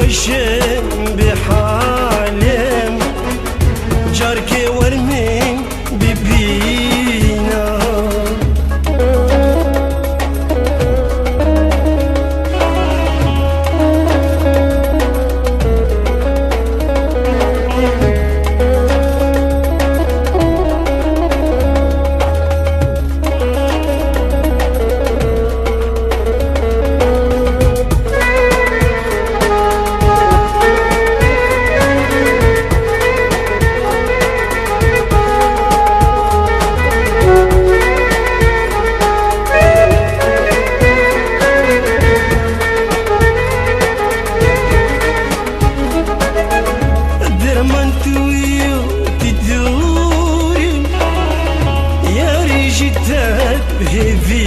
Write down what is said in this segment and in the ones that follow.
خوشم بحالم جارك ورمين ببينا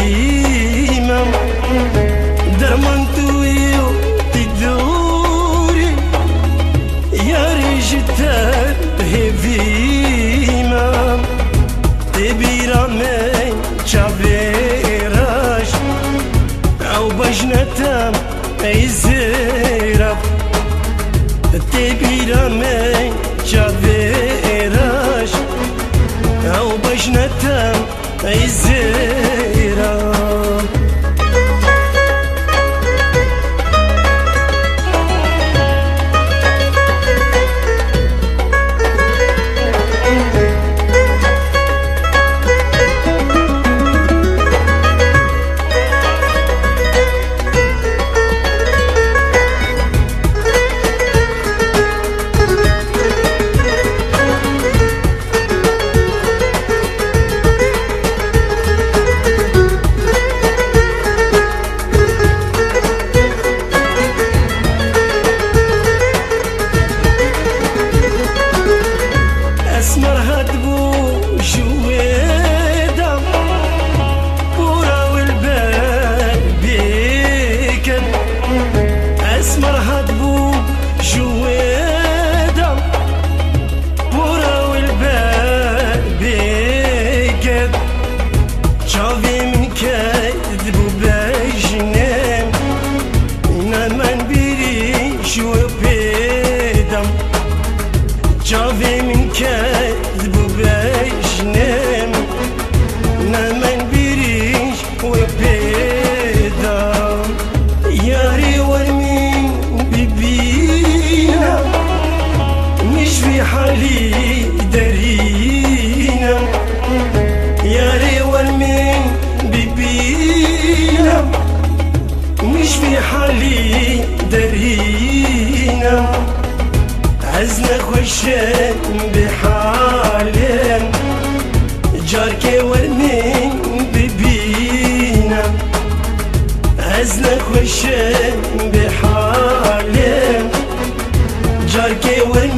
هفيمم درمان تويو تدوري يا رجتر هفيمم تبيرا من شابيراش او بجنتم اي زيرب تبيرا من شابيراش او بجنتم اي زيرب اسمر هدبو جويدم بورا والبال بيكن اسمر هدبو جويدم بورا والبال بيكن شافي من كذبو بجنم نمان بريش وبيدم شافي من كذب بجنم نمن بريش وبيدم ياري ورمين ببينا مش في حالي درينا ياري ورمين ببينا مش في حالي درينا عزنا خوشم بحالم جارك ورمين ببينا عزنا خوشم بحالم جارك ورمين